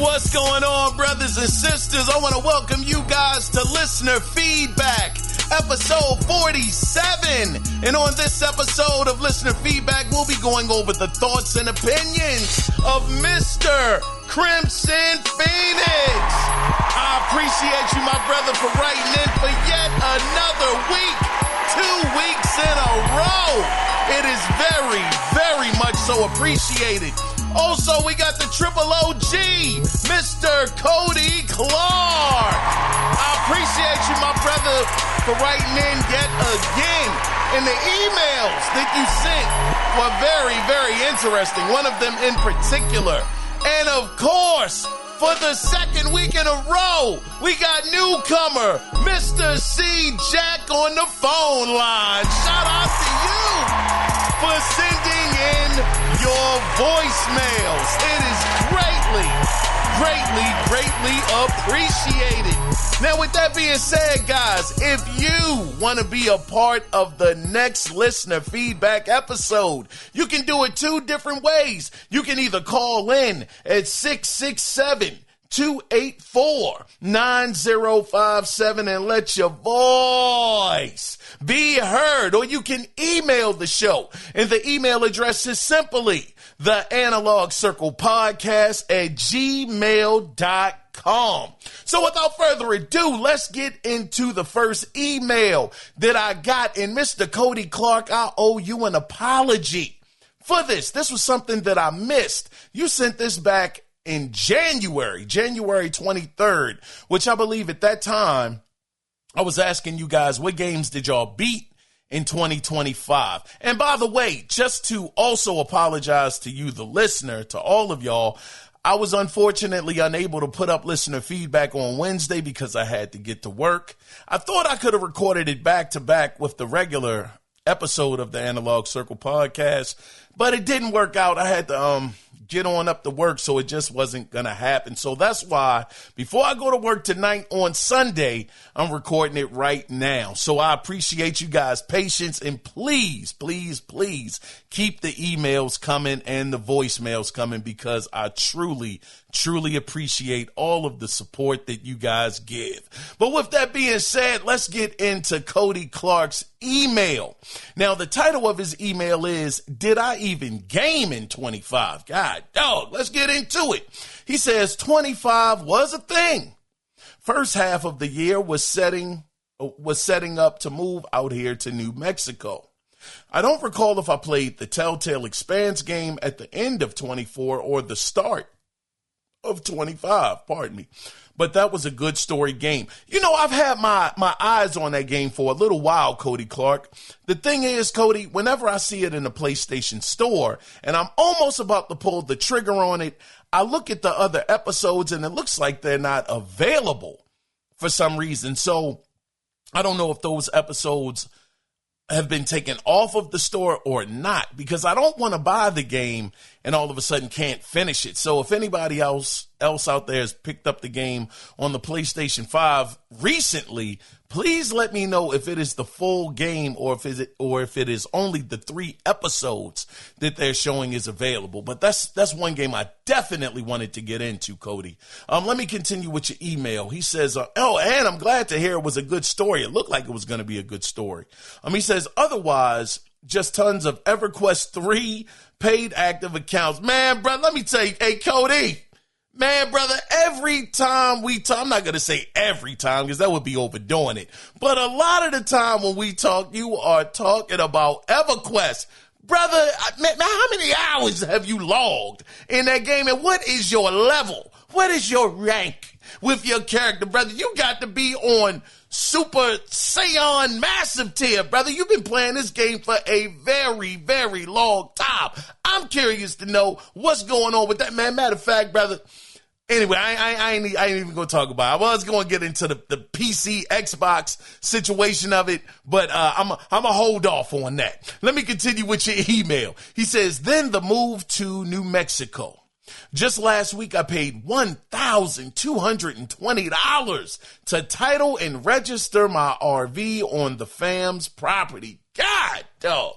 What's going on, brothers and sisters? I want to welcome you guys to Listener Feedback, episode 47. And on this episode of Listener Feedback, we'll be going over the thoughts and opinions of Mr. Crimson Phoenix. I appreciate you, my brother, for writing in for yet another week. 2 weeks in a row. It is very, very much so appreciated. Also, we got the Triple OG, Mr. Cody Clark. I appreciate you, my brother, for writing in yet again. And the emails that you sent were very, very interesting. One of them in particular. And of course, for the second week in a row, we got newcomer, Mr. C. Jack on the phone line. Shout out to you for sending in your voicemails. It is greatly appreciated. Now, with that being said, guys, if you want to be a part of the next listener feedback episode, you can do it 2 different ways. You can either call in at 667-284-9057 and let your voice be heard, or you can email the show, and the email address is simply theanalogcirclepodcast@gmail.com. So without further ado, let's get into the first email that I got. And Mr. Cody Clark, I owe you an apology for this. This was something that I missed. You sent this back in January 23rd, which I believe at that time, I was asking you guys, what games did y'all beat in 2025? And by the way, just to also apologize to you, the listener, to all of y'all, I was unfortunately unable to put up listener feedback on Wednesday because I had to get to work. I thought I could have recorded it back to back with the regular episode of the Analog Circle podcast, but it didn't work out. I had to get on up to work, so it just wasn't going to happen. So that's why before I go to work tonight on Sunday, I'm recording it right now. So I appreciate you guys' patience, and please keep the emails coming and the voicemails coming, because I truly appreciate all of the support that you guys give. But with that being said, let's get into Cody Clark's email. Now, the title of his email is, Did I Even Game in 25? God dog, let's get into it. He says 25 was a thing. First half of the year was setting up to move out here to New Mexico. I don't recall if I played the Telltale Expanse game at the end of 24 or the start of 25, pardon me. But that was a good story game. You know, I've had my eyes on that game for a little while, Cody Clark. The thing is, Cody, whenever I see it in the PlayStation Store and I'm almost about to pull the trigger on it, I look at the other episodes and it looks like they're not available for some reason. So I don't know if those episodes have been taken off of the store or not, because I don't want to buy the game and all of a sudden can't finish it. So if anybody else out there has picked up the game on the PlayStation 5 recently, please let me know if it is the full game or if it is only the 3 episodes that they're showing is available. But that's one game I definitely wanted to get into, Cody. Let me continue with your email. He says, and I'm glad to hear it was a good story. It looked like it was going to be a good story. He says, otherwise, just tons of EverQuest 3 paid active accounts. Man, brother, let me tell you, hey, Cody, man, brother, every time we talk, I'm not going to say every time because that would be overdoing it, but a lot of the time when we talk, you are talking about EverQuest. Brother, man, how many hours have you logged in that game, and what is your level? What is your rank with your character, brother? You got to be on Super Saiyan Massive tier, brother. You've been playing this game for a very, very long time. I'm curious to know what's going on with that, man. Matter of fact, brother, anyway, I ain't even going to talk about it. I was going to get into the PC, Xbox situation of it, but I'm going to hold off on that. Let me continue with your email. He says, then the move to New Mexico. Just last week, I paid $1,220 to title and register my RV on the fam's property. God, dog.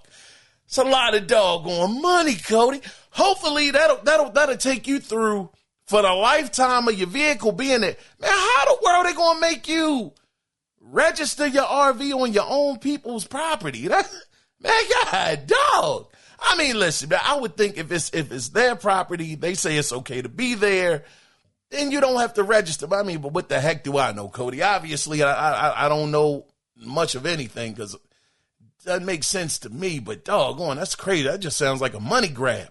It's a lot of doggone money, Cody. Hopefully that'll take you through for the lifetime of your vehicle being there. Man, how the world they going to make you register your RV on your own people's property? Man, God, dog. I mean, listen, man, I would think if it's their property, they say it's okay to be there, then you don't have to register. But what the heck do I know, Cody? Obviously, I don't know much of anything because it doesn't make sense to me. But doggone, that's crazy. That just sounds like a money grab.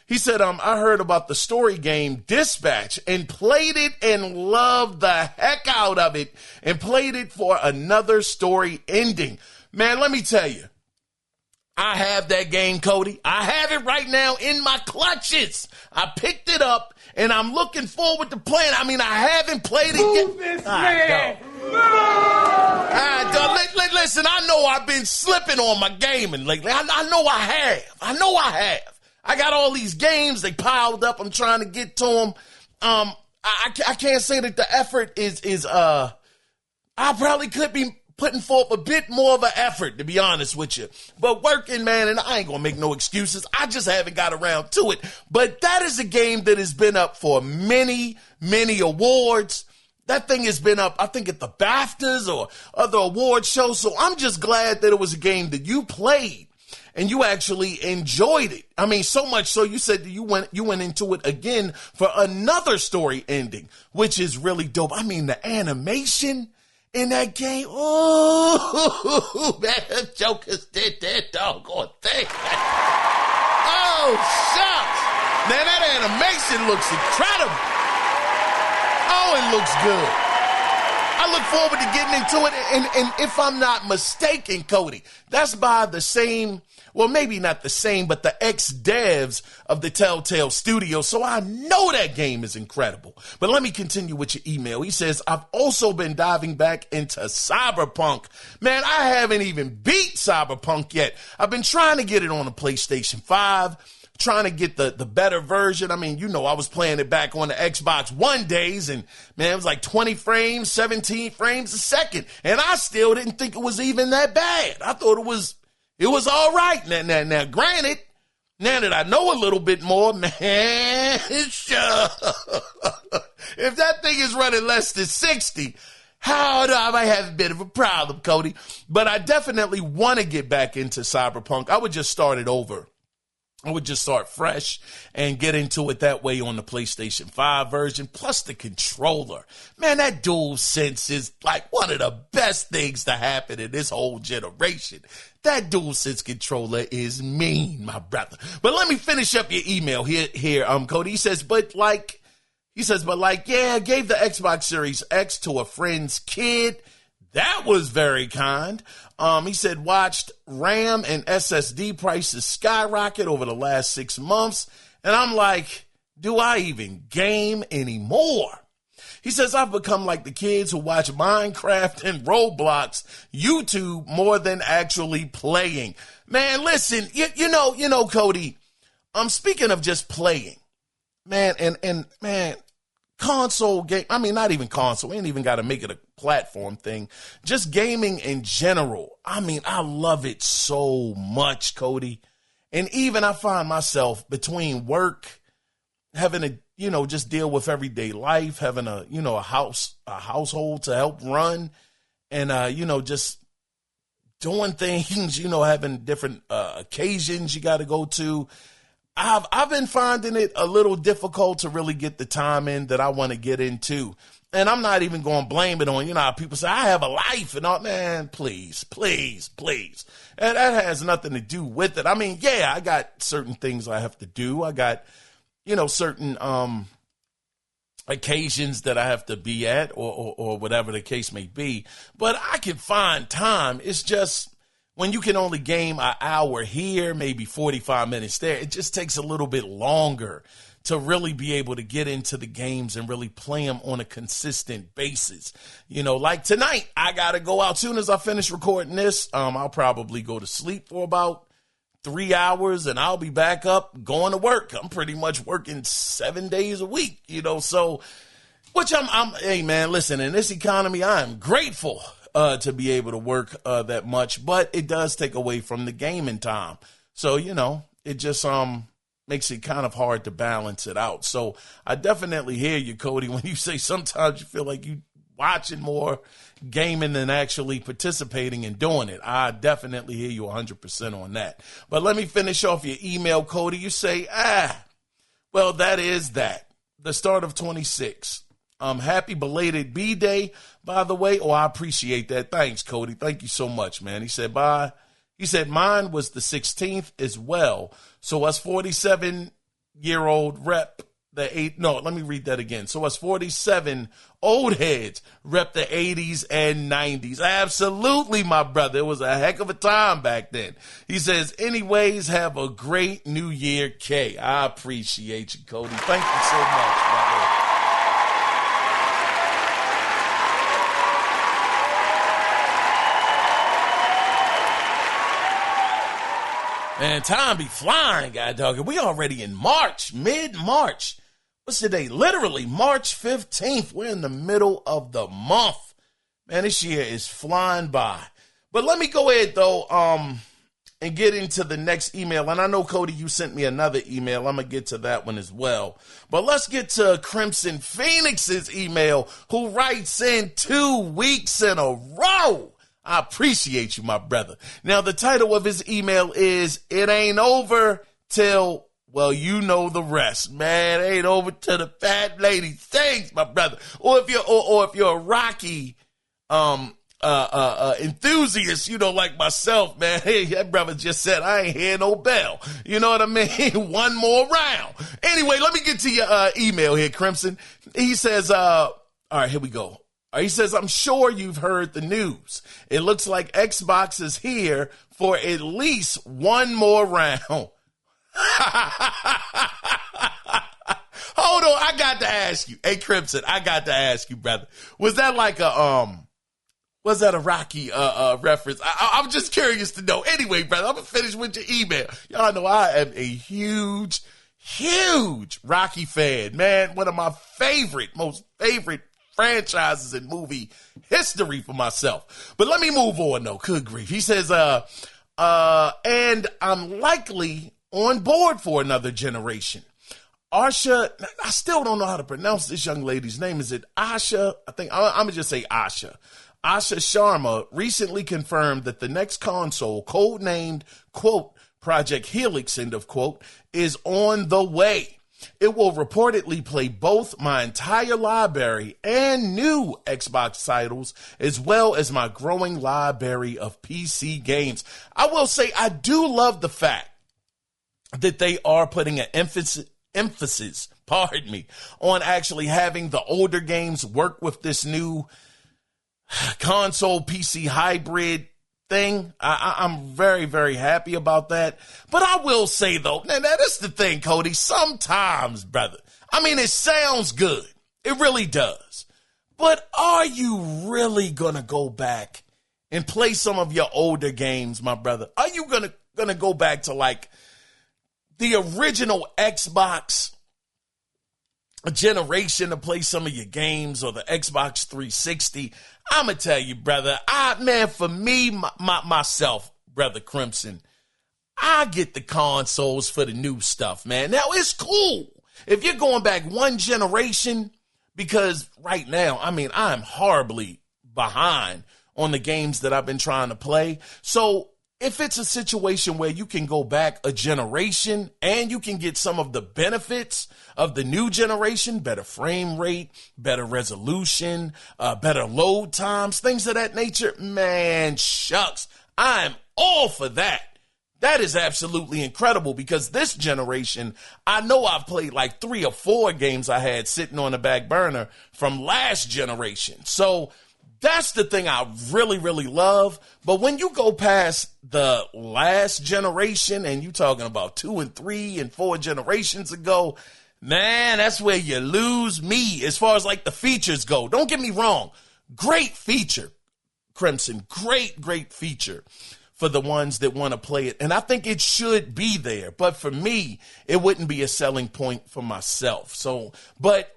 He said, I heard about the story game Dispatch and played it and loved the heck out of it and played it for another story ending. Man, let me tell you, I have that game, Cody. I have it right now in my clutches. I picked it up and I'm looking forward to playing. I haven't played it yet. This man. Listen, I know I've been slipping on my gaming lately. I know I have. I got all these games, they piled up. I'm trying to get to them. I can't say that the effort is I probably could be putting forth a bit more of an effort, to be honest with you. But working, man, and I ain't going to make no excuses. I just haven't got around to it. But that is a game that has been up for many, many awards. That thing has been up, I think, at the BAFTAs or other award shows. So I'm just glad that it was a game that you played and you actually enjoyed it. So much so you said that you went into it again for another story ending, which is really dope. The animation in that game, oh, man, Jokers did that doggone thing. Oh, shucks. Man, that animation looks incredible. Oh, it looks good. I look forward to getting into it. And if I'm not mistaken, Cody, that's by the same, well, maybe not the same, but the ex-devs of the Telltale Studio. So I know that game is incredible. But let me continue with your email. He says, I've also been diving back into Cyberpunk. Man, I haven't even beat Cyberpunk yet. I've been trying to get it on the PlayStation 5. Trying to get the better version. I was playing it back on the Xbox One days, and man, it was like 20 frames, 17 frames a second, and I still didn't think it was even that bad. I thought it was all right. Now, granted, now that I know a little bit more, man, sure. If that thing is running less than 60, how do I might have a bit of a problem, Cody? But I definitely want to get back into Cyberpunk. I would just start it over. I would just start fresh and get into it that way on the PlayStation 5 version, plus the controller. Man, that DualSense is like one of the best things to happen in this whole generation. That DualSense controller is mean, my brother. But let me finish up your email here, Cody. He says, yeah, I gave the Xbox Series X to a friend's kid. That was very kind. He said, watched RAM and SSD prices skyrocket over the last 6 months. And I'm like, do I even game anymore? He says, I've become like the kids who watch Minecraft and Roblox YouTube more than actually playing. Man, listen, you know, Cody, speaking of just playing, man, and man, console game, not even console, we ain't even got to make it a platform thing, just gaming in general. I love it so much, Cody. And even I find myself between work, having to, just deal with everyday life, having a household to help run, and, just doing things, having different occasions you got to go to. I've been finding it a little difficult to really get the time in that I want to get into. And I'm not even going to blame it on, how people say, I have a life and all. Man, please. And that has nothing to do with it. I got certain things I have to do. I got, certain occasions that I have to be at or whatever the case may be. But I can find time. It's just when you can only game an hour here, maybe 45 minutes there, it just takes a little bit longer to really be able to get into the games and really play them on a consistent basis. Like tonight, I got to go out. Soon as I finish recording this, I'll probably go to sleep for about 3 hours and I'll be back up going to work. I'm pretty much working 7 days a week, so which hey man, listen, in this economy, I am grateful to be able to work that much, but it does take away from the gaming time. So, it just, makes it kind of hard to balance it out. So I definitely hear you, Cody, when you say sometimes you feel like you watching more gaming than actually participating and doing it. I definitely hear you 100% on that. But let me finish off your email, Cody. You say, well, that is that. The start of 26. Happy belated B-Day, by the way. Oh, I appreciate that. Thanks, Cody. Thank you so much, man. He said, bye. He said, mine was the 16th as well. So us 47-year-old rep let me read that again. So us 47 old heads rep the 80s and 90s. Absolutely, my brother. It was a heck of a time back then. He says, anyways, have a great new year, K. I appreciate you, Cody. Thank you so much, brother. Man, time be flying, guy dog. We already in March, mid-March. What's today? Literally March 15th. We're in the middle of the month. Man, this year is flying by. But let me go ahead, though, and get into the next email. And I know, Cody, you sent me another email. I'm going to get to that one as well. But let's get to Crimson Phoenix's email, who writes in 2 weeks in a row. I appreciate you, my brother. Now, the title of his email is, It Ain't Over Till, well, you know the rest. Man, it ain't over till the fat lady sings, my brother. Or if you're a Rocky enthusiast, like myself, man, hey, that brother just said, I ain't hear no bell. You know what I mean? One more round. Anyway, let me get to your email here, Crimson. He says, all right, here we go. He says, I'm sure you've heard the news. It looks like Xbox is here for at least one more round. Hold on, I got to ask you. Hey, Crimson, I got to ask you, brother. Was that like a Rocky reference? I'm just curious to know. Anyway, brother, I'm going to finish with your email. Y'all know I am a huge Rocky fan, man. One of my most favorite franchises in movie history for myself. But let me move on, though. Good grief. He says, and I'm likely on board for another generation. Asha, I still don't know how to pronounce this young lady's name. Is it Asha? I think I'm going to just say Asha. Asha Sharma recently confirmed that the next console, codenamed, quote, Project Helix, end of quote, is on the way. It will reportedly play both my entire library and new Xbox titles, as well as my growing library of PC games. I will say I do love the fact that they are putting an emphasis, on actually having the older games work with this new console PC hybrid thing. I'm very, very happy about that. But I will say, though, now that's the thing, Cody. Sometimes, brother, I mean, it sounds good. It really does. But are you really going to go back and play some of your older games, my brother? Are you going to go back to, like, the original Xbox generation to play some of your games, or the Xbox 360? I'm going to tell you, brother, for me, myself, Brother Crimson, I get the consoles for the new stuff, man. Now, it's cool if you're going back one generation, because right now, I mean, I'm horribly behind on the games that I've been trying to play. So if it's a situation where you can go back a generation and you can get some of the benefits of the new generation, better frame rate, better resolution, better load times, things of that nature, man, shucks, I'm all for that. That is absolutely incredible, because this generation, I know I've played like 3 or 4 games I had sitting on the back burner from last generation. So that's the thing I really, really love. But when you go past the last generation and you talking about 2 and 3 and 4 generations ago, man, that's where you lose me as far as like the features go. Don't get me wrong. Great feature, Crimson. Great feature for the ones that want to play it. And I think it should be there. But for me, it wouldn't be a selling point for myself. So, but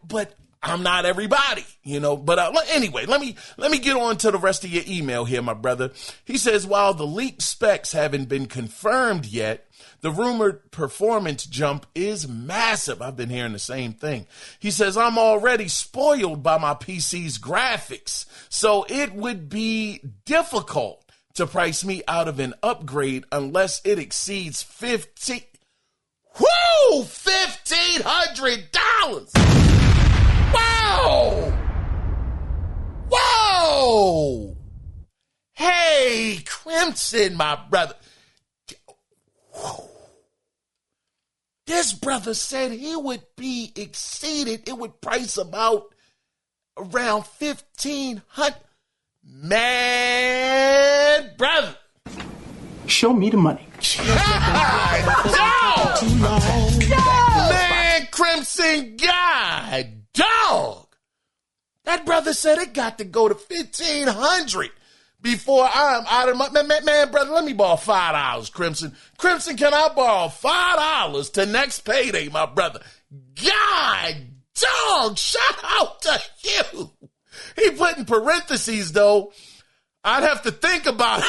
I'm not everybody, but anyway, let me get on to the rest of your email here, my brother. He says, while the leaked specs haven't been confirmed yet, the rumored performance jump is massive. I've been hearing the same thing. He says, I'm already spoiled by my PC's graphics, so it would be difficult to price me out of an upgrade unless it exceeds $1,500. Whoa! Hey, Crimson, my brother. This brother said he would be exceeded. It would price about around $1,500. Man, brother. Show me the money. Man, Crimson, God, dog. That brother said it got to go to $1,500 before I'm out of my man, brother. Let me borrow $5, Crimson. Crimson, can I borrow $5 to next payday, my brother? God, dog, shout out to you. He put in parentheses though. I'd have to think about it.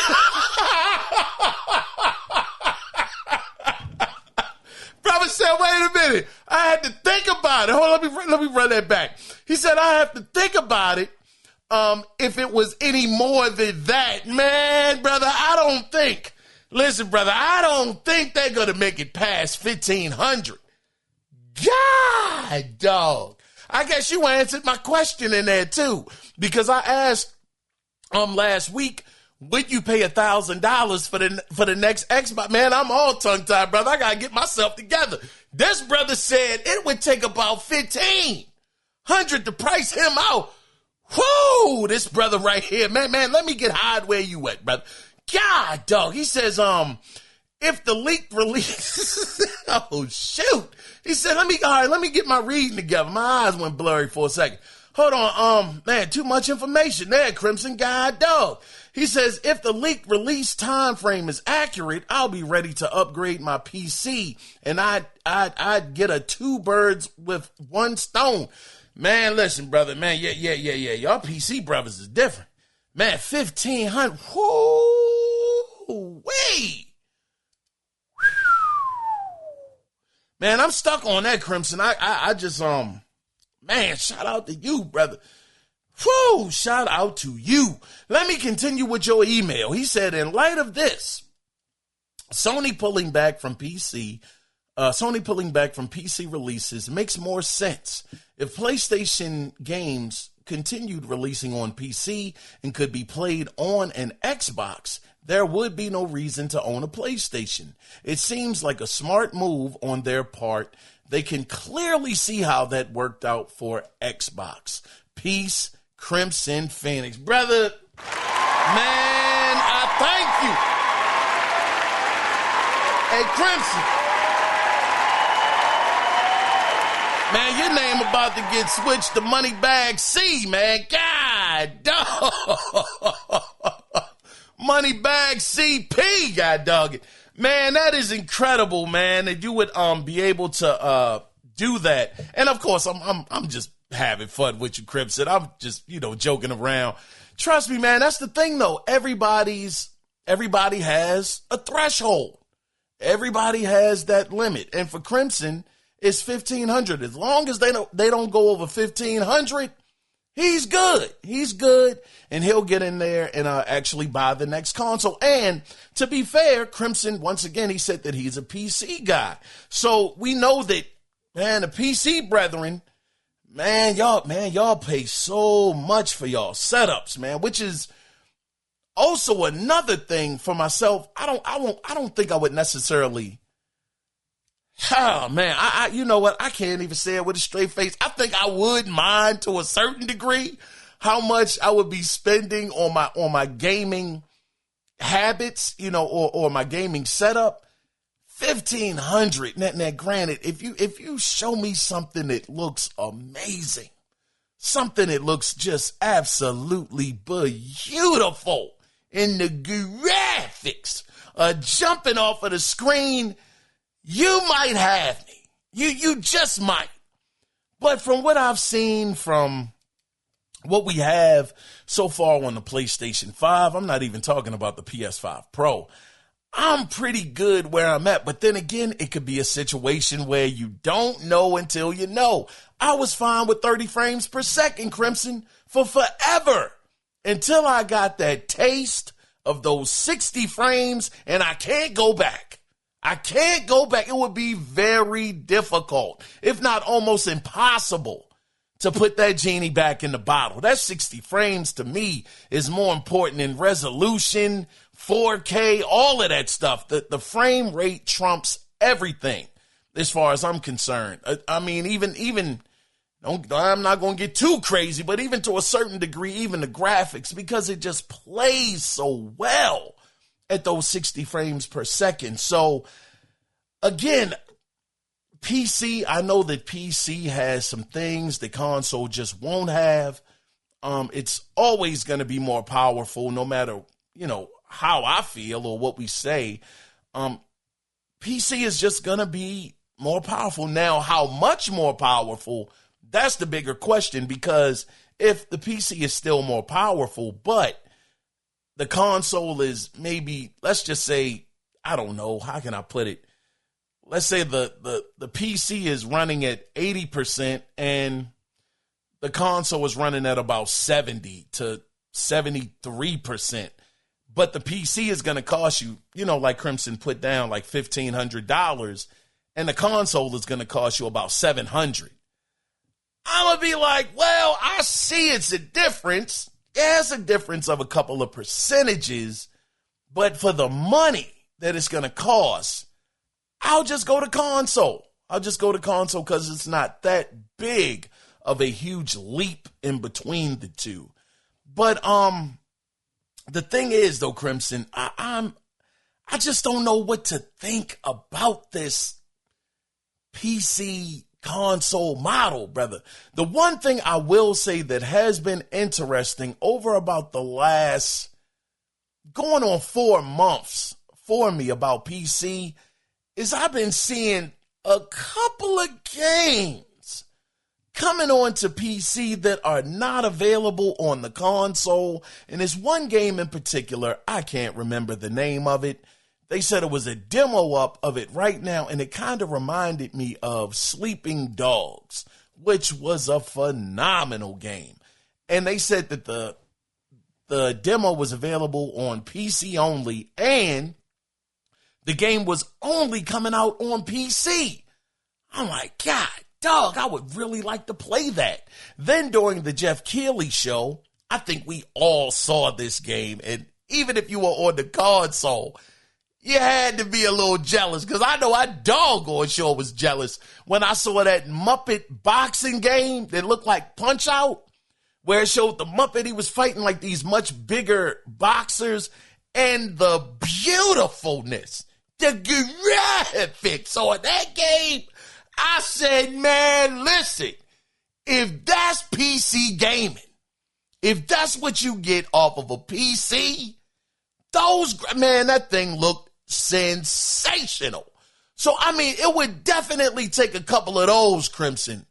Brother said, wait a minute. I had to think about it. Hold on, let me run that back. He said, I have to think about it if it was any more than that. Man, brother, I don't think they're going to make it past $1,500. God, dog. I guess you answered my question in there too, because I asked last week, would you pay $1,000 for the next Xbox? Man, I'm all tongue-tied, brother. I gotta get myself together. This brother said it would take about $1,500 to price him out. Whoo, this brother right here, man, let me get hard where you at, brother. God, dog. He says, if the leak release, oh shoot. He said, let me get my reading together. My eyes went blurry for a second. Hold on, man, too much information there, Crimson. God, dog. He says, if the leak release time frame is accurate, I'll be ready to upgrade my PC, and I'd get a two birds with one stone. Man, listen, brother, man, yeah. Y'all PC brothers is different. Man, 1,500. Whoo, wait. Man, I'm stuck on that, Crimson. I just, man, shout out to you, brother. Whew, shout out to you. Let me continue with your email. He said, in light of this, Sony pulling back from PC releases makes more sense. If PlayStation games continued releasing on PC and could be played on an Xbox, there would be no reason to own a PlayStation. It seems like a smart move on their part. They can clearly see how that worked out for Xbox. Peace, Crimson Phoenix. Brother, man, I thank you. Hey, Crimson. Man, your name about to get switched to Moneybag C, man. God, dog. Moneybag CP, God dog it. Man, that is incredible, man, that you would be able to do that. And of course, I'm just having fun with you, Crimson. I'm just, joking around. Trust me, man, that's the thing though. Everybody has a threshold. Everybody has that limit. And for Crimson, it's 1,500. As long as they don't go over 1,500, he's good. He's good, and he'll get in there and actually buy the next console. And to be fair, Crimson, once again, he said that he's a PC guy. So we know that, man, the PC brethren, y'all pay so much for y'all setups, man, which is also another thing for myself. I don't think I would necessarily. Oh man, you know what? I can't even say it with a straight face. I think I would mind to a certain degree how much I would be spending on my gaming habits, or my gaming setup. 1,500. Now, granted, if you show me something that looks amazing, something that looks just absolutely beautiful in the graphics, jumping off of the screen, you might have me. You just might. But from what I've seen from what we have so far on the PlayStation 5, I'm not even talking about the PS5 Pro. I'm pretty good where I'm at. But then again, it could be a situation where you don't know until you know. I was fine with 30 frames per second, Crimson, for forever until I got that taste of those 60 frames, and I can't go back. I can't go back. It would be very difficult, if not almost impossible, to put that genie back in the bottle. That 60 frames to me is more important in resolution, 4K, all of that stuff. The frame rate trumps everything as far as I'm concerned. I mean, even I'm not going to get too crazy, but even to a certain degree, even the graphics, because it just plays so well at those 60 frames per second. So again, PC, I know that PC has some things the console just won't have. It's always going to be more powerful no matter, how I feel or what we say. PC is just going to be more powerful. Now, how much more powerful? That's the bigger question, because if the PC is still more powerful, but the console is maybe, let's just say, I don't know, how can I put it? Let's say the PC is running at 80% and the console is running at about 70 to 73%. But the PC is going to cost you, like Crimson put down, like $1,500, and the console is going to cost you about $700. I'm going to be like, well, I see it's a difference. Yeah, it's a difference of a couple of percentages, but for the money that it's going to cost, I'll just go to console. Because it's not that big of a huge leap in between the two. But the thing is, though, Crimson, I just don't know what to think about this PC console model, brother. The one thing I will say that has been interesting over about the last going on 4 months for me about PC is I've been seeing a couple of games coming onto PC that are not available on the console. And there's one game in particular, I can't remember the name of it. They said it was a demo up of it right now, and it kind of reminded me of Sleeping Dogs, which was a phenomenal game. And they said that the demo was available on PC only, and the game was only coming out on PC. I'm like, God, dog, I would really like to play that. Then during the Jeff Keighley show, I think we all saw this game, and even if you were on the console, you had to be a little jealous, because I know I doggone sure was jealous when I saw that Muppet boxing game that looked like Punch-Out, where it showed the Muppet, he was fighting like these much bigger boxers, and the beautifulness, the graphics on that game. I said, man, listen, if that's PC gaming, if that's what you get off of a PC, that thing looked sensational. So, I mean, it would definitely take a couple of those, Crimson,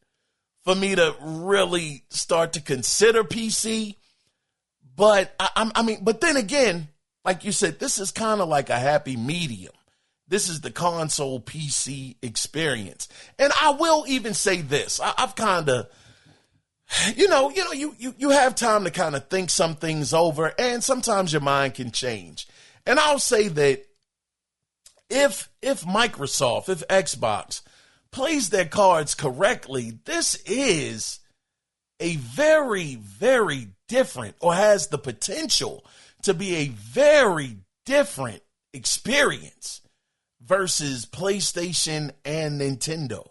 for me to really start to consider PC. But, but then again, like you said, this is kind of like a happy medium. This is the console PC experience. And I will even say this. I've kind of, you have time to kind of think some things over, and sometimes your mind can change. And I'll say that if Microsoft, if Xbox plays their cards correctly, this is a very, very different, or has the potential to be a very different experience versus PlayStation and Nintendo.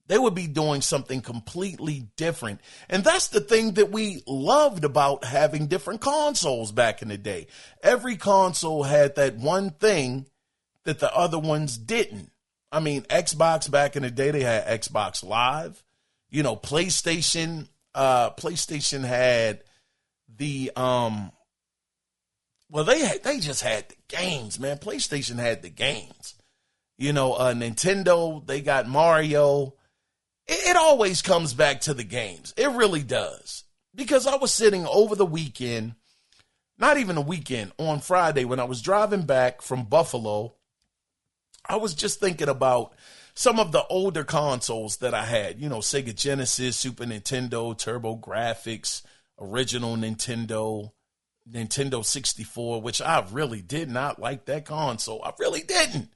They would be doing something completely different. And that's the thing that we loved about having different consoles back in the day. Every console had that one thing that the other ones didn't. I mean, Xbox back in the day, they had Xbox Live. PlayStation had the they just had the games, man. PlayStation had the games. Nintendo, they got Mario. it always comes back to the games. It really does. Because I was sitting over the weekend, not even a weekend, on Friday when I was driving back from Buffalo. I was just thinking about some of the older consoles that I had, Sega Genesis, Super Nintendo, TurboGrafx, original Nintendo, Nintendo 64, which I really did not like that console. I really didn't.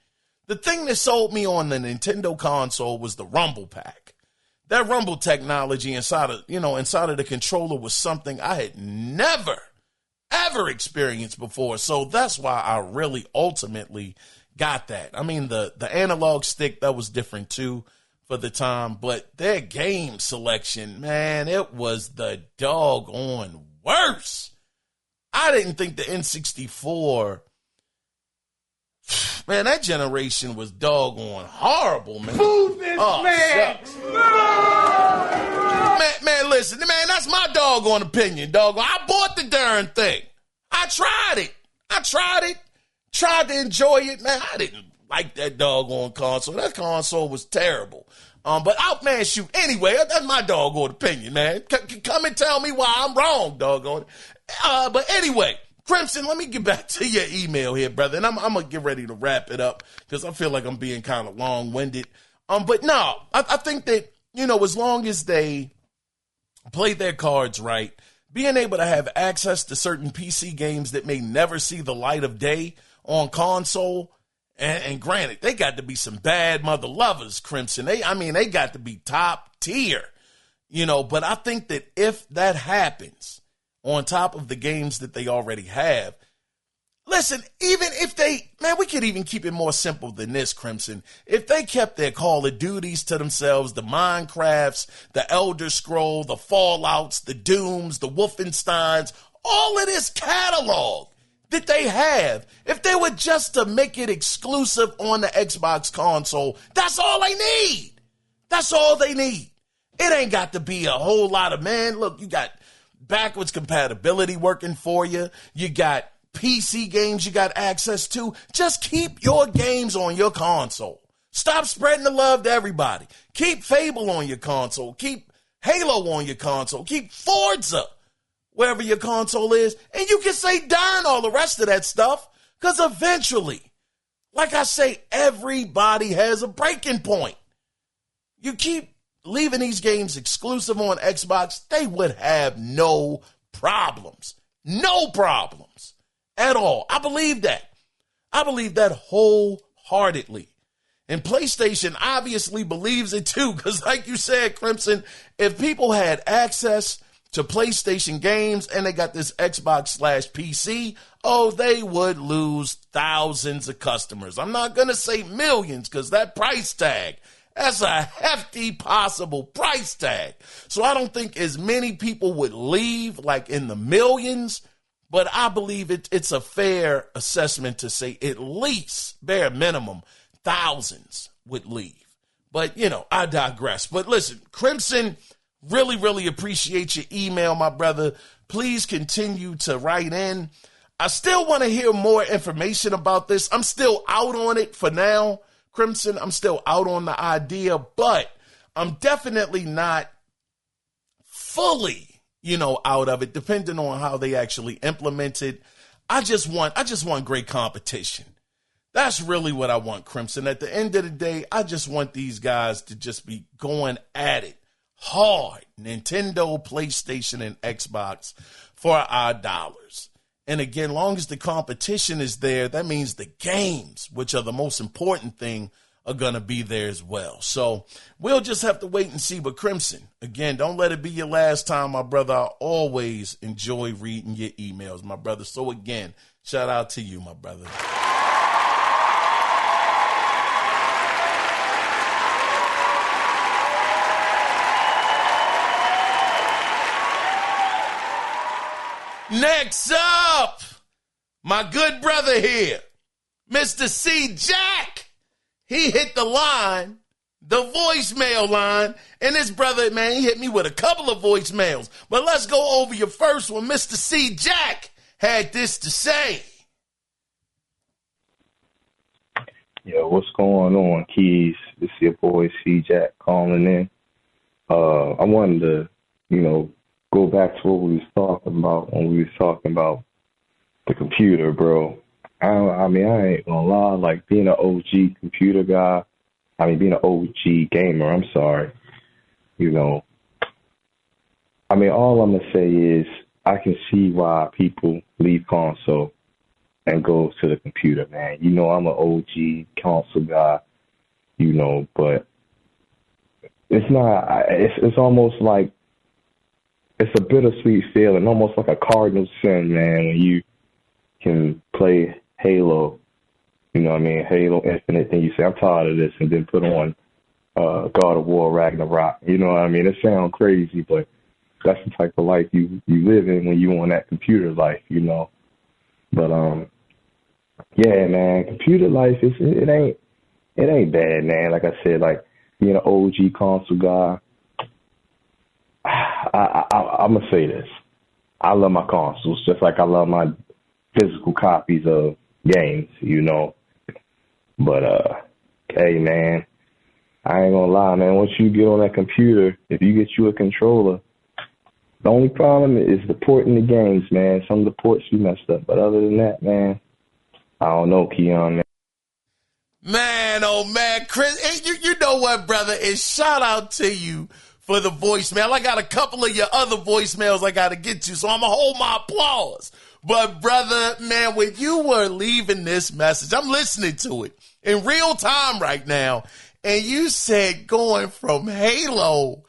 The thing that sold me on the Nintendo console was the Rumble Pack. That Rumble technology inside of the controller was something I had never, ever experienced before. So that's why I really ultimately got that. I mean, the analog stick, that was different too for the time, but their game selection, man, it was the doggone worst. I didn't think the N64, man, that generation was doggone horrible, man. Move this man! Man, listen, man, that's my doggone opinion, doggone. I bought the darn thing. I tried it. Tried to enjoy it, man. I didn't like that doggone console. That console was terrible. Man, shoot. Anyway, that's my doggone opinion, man. Come and tell me why I'm wrong, doggone. But anyway, Crimson, let me get back to your email here, brother. And I'm going to get ready to wrap it up because I feel like I'm being kind of long-winded. But no, I think that, as long as they play their cards right, being able to have access to certain PC games that may never see the light of day on console, and granted, they got to be some bad mother lovers, Crimson. They got to be top tier, but I think that if that happens on top of the games that they already have, listen, even if we could even keep it more simple than this, Crimson. If they kept their Call of Duties to themselves, the Minecrafts, the Elder Scroll, the Fallouts, the Dooms, the Wolfensteins, all of this catalog that they have, if they were just to make it exclusive on the Xbox console, that's all they need. That's all they need. It ain't got to be a whole lot of, man, look, you got backwards compatibility working for you. You got PC games you got access to. Just keep your games on your console. Stop spreading the love to everybody. Keep Fable on your console. Keep Halo on your console. Keep Forza wherever your console is. And you can say darn all the rest of that stuff, because eventually, like I say, everybody has a breaking point. You keep leaving these games exclusive on Xbox, they would have no problems. No problems at all. I believe that. I believe that wholeheartedly. And PlayStation obviously believes it too, because like you said, Crimson, if people had access to PlayStation games and they got this Xbox/PC, they would lose thousands of customers. I'm not going to say millions, because that price tag, that's a hefty possible price tag. So I don't think as many people would leave like in the millions, but I believe it's a fair assessment to say at least, bare minimum, thousands would leave. But, I digress. But listen, Crimson, really, really appreciate your email, my brother. Please continue to write in. I still want to hear more information about this. I'm still out on it for now, Crimson. I'm still out on the idea, but I'm definitely not fully, out of it, depending on how they actually implement it. I just want great competition. That's really what I want, Crimson. At the end of the day, I just want these guys to just be going at it hard. Nintendo, PlayStation, and Xbox for our dollars. And again, long as the competition is there, that means the games, which are the most important thing, are going to be there as well. So we'll just have to wait and see. But Crimson, again, don't let it be your last time, my brother. I always enjoy reading your emails, my brother. So again, shout out to you, my brother. Next up, my good brother here, Mr. C. Jack. He hit the line, the voicemail line, and this brother, man, he hit me with a couple of voicemails. But let's go over your first one. Mr. C. Jack had this to say. Yo, what's going on, Keys? This is your boy C. Jack calling in. I wanted to, go back to what we was talking about when we was talking about the computer, bro. I ain't gonna lie, like being an OG computer guy, being an OG gamer, I'm sorry, all I'm gonna say is I can see why people leave console and go to the computer, man. I'm an OG console guy, but it's not, it's almost like, it's a bittersweet feeling, almost like a cardinal sin, man, when you can play Halo, Halo Infinite, and you say, I'm tired of this, and then put on God of War Ragnarok. It sounds crazy, but that's the type of life you live in when you on that computer life, But yeah, man, computer life it ain't bad, man. Like I said, like being an OG console guy, I'm gonna say this: I love my consoles just like I love my physical copies of games, But hey, man, I ain't gonna lie, man. Once you get on that computer, if you get you a controller, the only problem is the porting the games, man. Some of the ports you messed up, but other than that, man, I don't know, Keon, man. Man, oh man, Chris, you know what, brother? And shout out to you for the voicemail. I got a couple of your other voicemails I got to get to, so I'm going to hold my applause. But brother, man, when you were leaving this message, I'm listening to it in real time right now, and you said going from Halo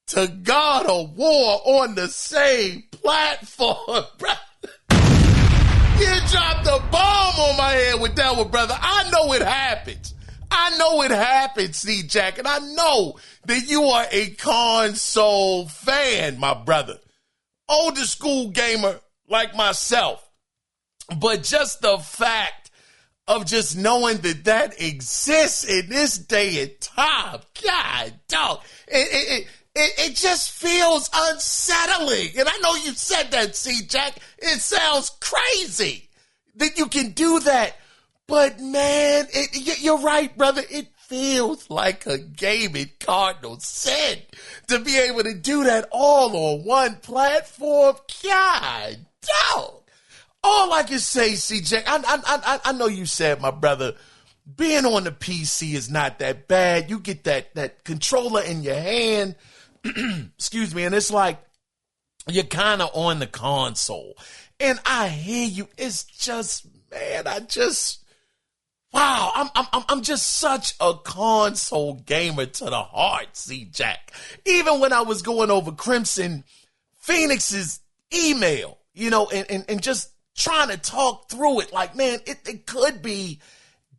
to God of War on the same platform, brother. You dropped a bomb on my head with that one, brother. I know it happens. C-Jack, and I know that you are a console fan, my brother. Older school gamer like myself. But just the fact of just knowing that exists in this day and time, God, dog, it just feels unsettling. And I know you said that, C-Jack. It sounds crazy that you can do that. But, man, you're right, brother. It feels like a gaming cardinal sin to be able to do that all on one platform. God, dog. All I can say, C-Jack, I know you said, my brother, being on the PC is not that bad. You get that controller in your hand, excuse me, and it's like you're kind of on the console. And I hear you. It's just, man, wow, I'm just such a console gamer to the heart, C-Jack. Even when I was going over Crimson Phoenix's email, and just trying to talk through it, like, man, it could be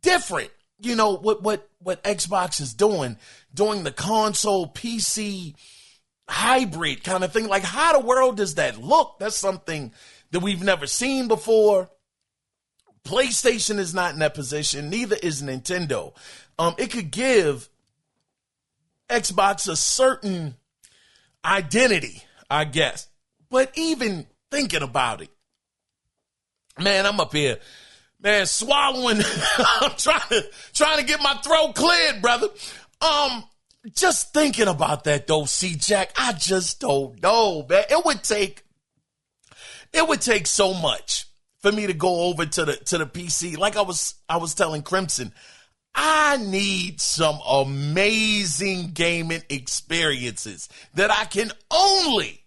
different. What Xbox is doing the console PC hybrid kind of thing. Like, how the world does that look? That's something that we've never seen before. PlayStation is not in that position. Neither is Nintendo. It could give Xbox a certain identity, I guess. But even thinking about it, man, I'm up here, man, swallowing. I'm trying to get my throat cleared, brother. Just thinking about that though, C-Jack, I just don't know, man. It would take so much for me to go over to the PC. Like I was telling Crimson, I need some amazing gaming experiences that I can only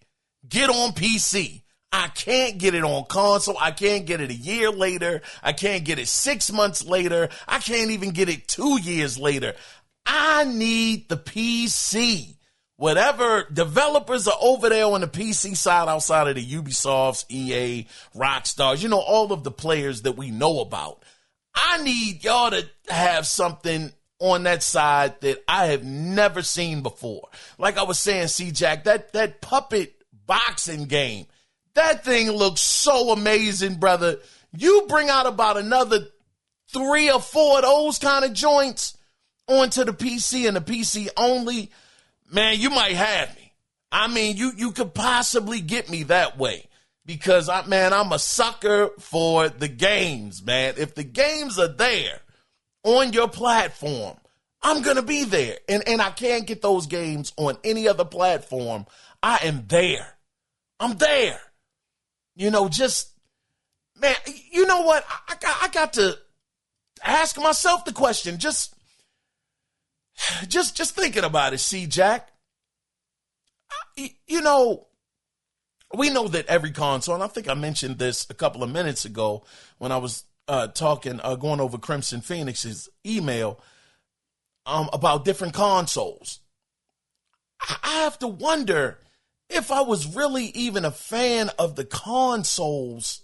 get on PC. I can't get it on console. I can't get it a year later. I can't get it 6 months later. I can't even get it 2 years later. I need the PC. Whatever developers are over there on the PC side, outside of the Ubisofts, EA, Rockstars, all of the players that we know about. I need y'all to have something on that side that I have never seen before. Like I was saying, C-Jack, that puppet boxing game, that thing looks so amazing, brother. You bring out about another 3 or 4 of those kind of joints onto the PC and the PC only, man, you might have me. I mean, you could possibly get me that way because, I'm a sucker for the games, man. If the games are there on your platform, I'm going to be there. And I can't get those games on any other platform. I am there. I'm there. Just, man, you know what? I got to ask myself the question. Just thinking about it, C-Jack. We know that every console, and I think I mentioned this a couple of minutes ago when I was going over Crimson Phoenix's email about different consoles. I have to wonder if I was really even a fan of the consoles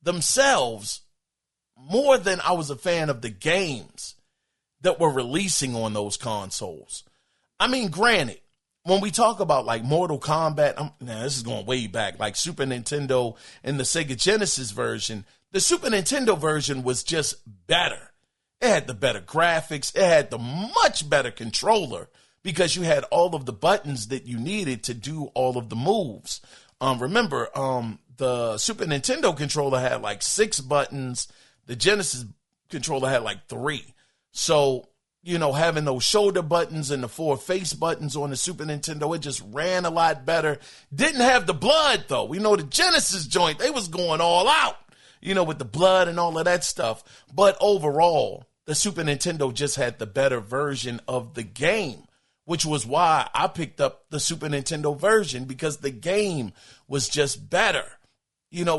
themselves more than I was a fan of the games that were releasing on those consoles. I mean, granted, when we talk about like Mortal Kombat, this is going way back, like Super Nintendo and the Sega Genesis version, the Super Nintendo version was just better. It had the better graphics. It had the much better controller because you had all of the buttons that you needed to do all of the moves. Remember, the Super Nintendo controller had like 6 buttons. The Genesis controller had like 3. So, having those shoulder buttons and the 4 face buttons on the Super Nintendo, it just ran a lot better. Didn't have the blood, though. We know the Genesis joint, they was going all out, with the blood and all of that stuff. But overall, the Super Nintendo just had the better version of the game, which was why I picked up the Super Nintendo version, because the game was just better.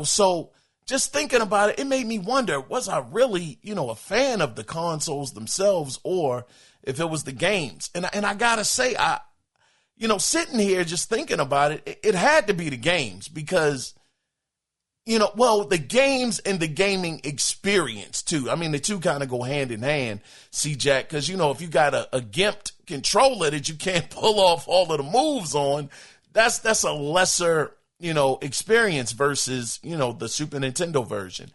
So just thinking about it, it made me wonder, was I really, a fan of the consoles themselves, or if it was the games? And I gotta say, sitting here just thinking about it, it had to be the games because, the games and the gaming experience too. I mean, the two kind of go hand in hand, C-Jack, because, if you got a gimped controller that you can't pull off all of the moves on, that's a lesser experience versus, the Super Nintendo version.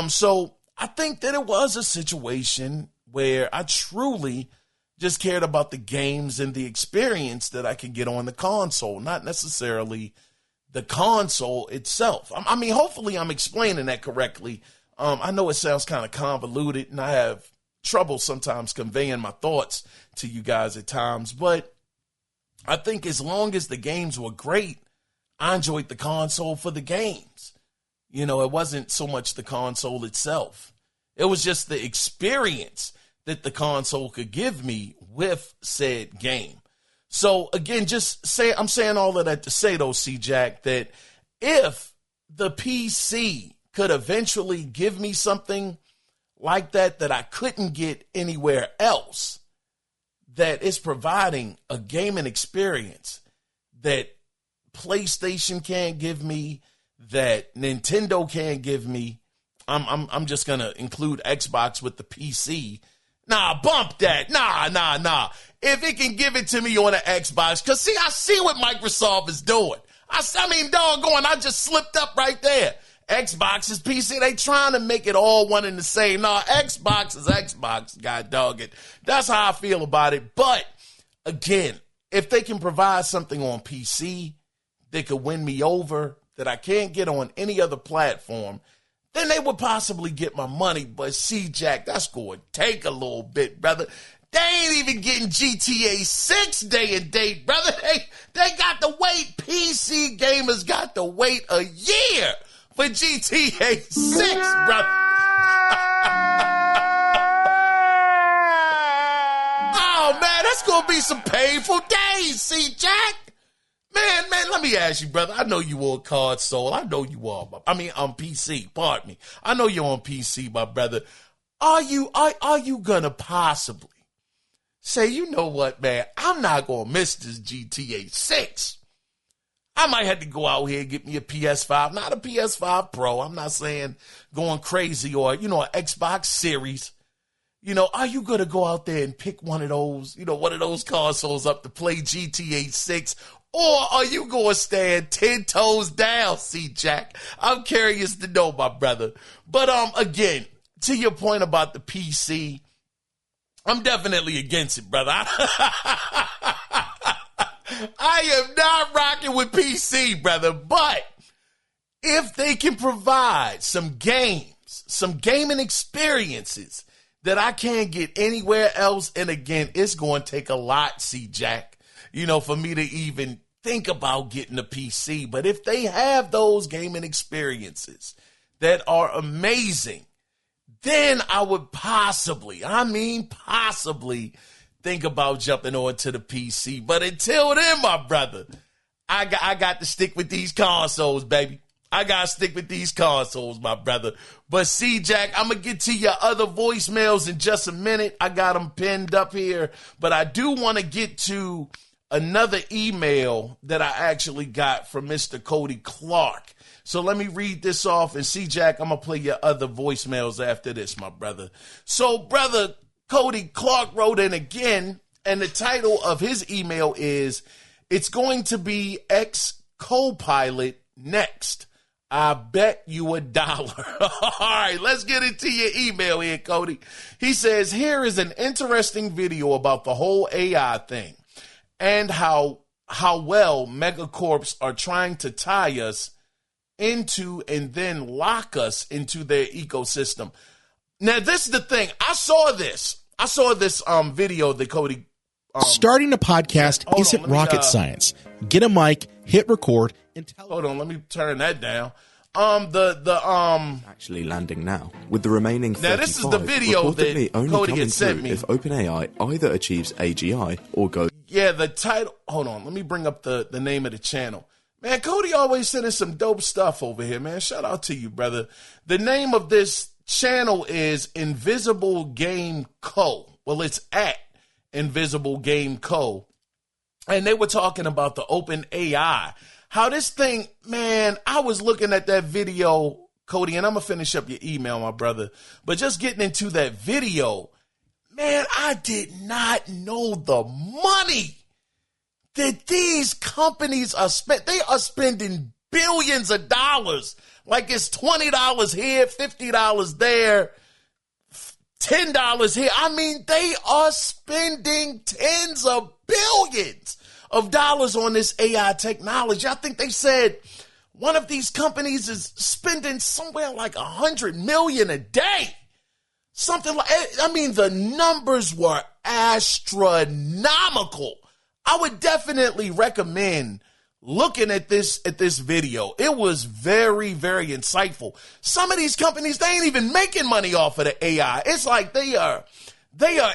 So I think that it was a situation where I truly just cared about the games and the experience that I could get on the console, not necessarily the console itself. I mean, hopefully I'm explaining that correctly. I know it sounds kind of convoluted and I have trouble sometimes conveying my thoughts to you guys at times, but I think as long as the games were great, I enjoyed the console for the games. It wasn't so much the console itself. It was just the experience that the console could give me with said game. So again, I'm saying all of that to say though, C-Jack, that if the PC could eventually give me something like that I couldn't get anywhere else, that is providing a gaming experience that PlayStation can't give me, that Nintendo can't give me. I'm just gonna include Xbox with the PC. Nah, bump that. Nah. If it can give it to me on an Xbox, because see, I see what Microsoft is doing. I mean, doggone, I just slipped up right there. Xbox is PC. They trying to make it all one and the same. Nah, Xbox is Xbox, god dog it. That's how I feel about it. But again, if they can provide something on PC that could win me over, that I can't get on any other platform, then they would possibly get my money. But see, Jack, that's going to take a little bit, brother. They ain't even getting GTA 6 day and date, brother. They got to wait. PC gamers got to wait a year for GTA 6, brother. Oh, man, that's going to be some painful days, see, Jack. Man, let me ask you, brother. I know you on console. I know you are. On PC. Pardon me. I know you're on PC, my brother. Are you gonna possibly say, you know what, man? I'm not gonna miss this GTA 6. I might have to go out here and get me a PS5, not a PS5 Pro. I'm not saying going crazy, or an Xbox Series. Are you gonna go out there and pick one of those consoles up to play GTA 6? Or are you going to stand 10 toes down, C-Jack? I'm curious to know, my brother. But again, to your point about the PC, I'm definitely against it, brother. I am not rocking with PC, brother. But if they can provide some games, some gaming experiences that I can't get anywhere else. And again, it's going to take a lot, C-Jack, for me to even think about getting a PC. But if they have those gaming experiences that are amazing, then I would possibly think about jumping on to the PC. But until then, my brother, I got to stick with these consoles, baby. I got to stick with these consoles, my brother. But C-Jack, I'm going to get to your other voicemails in just a minute. I got them pinned up here. But I do want to get to another email that I actually got from Mr. Cody Clark. So let me read this off. And C-Jack, I'm going to play your other voicemails after this, my brother. So, brother Cody Clark wrote in again. And the title of his email is, "It's going to be X Copilot next. I bet you $1. All right, let's get into your email here, Cody. He says, "Here is an interesting video about the whole AI thing and how well megacorps are trying to tie us into and then lock us into their ecosystem." Now, this is the thing. I saw this video that Cody... Starting a podcast isn't rocket science. Get a mic, hit record, and tell... Hold on, let me turn that down. Actually landing now. With the remaining 35, now this is the video that only Cody had sent me. If OpenAI either achieves AGI or goes... Yeah, the title... Hold on, let me bring up the name of the channel. Man, Cody always sending some dope stuff over here, man. Shout out to you, brother. The name of this channel is Invisible Game Co. Well, it's at Invisible Game Co. And they were talking about the OpenAI. How this thing, man, I was looking at that video, Cody, and I'm going to finish up your email, my brother. But just getting into that video, man, I did not know the money that these companies are they are spending billions of dollars. Like it's $20 here, $50 there, $10 here. I mean, they are spending tens of billions of dollars on this AI technology. I think they said one of these companies is spending somewhere like $100 million a day. Something like, I mean, the numbers were astronomical. I would definitely recommend looking at this video. It was very, very insightful. Some of these companies, they ain't even making money off of the AI. It's like they are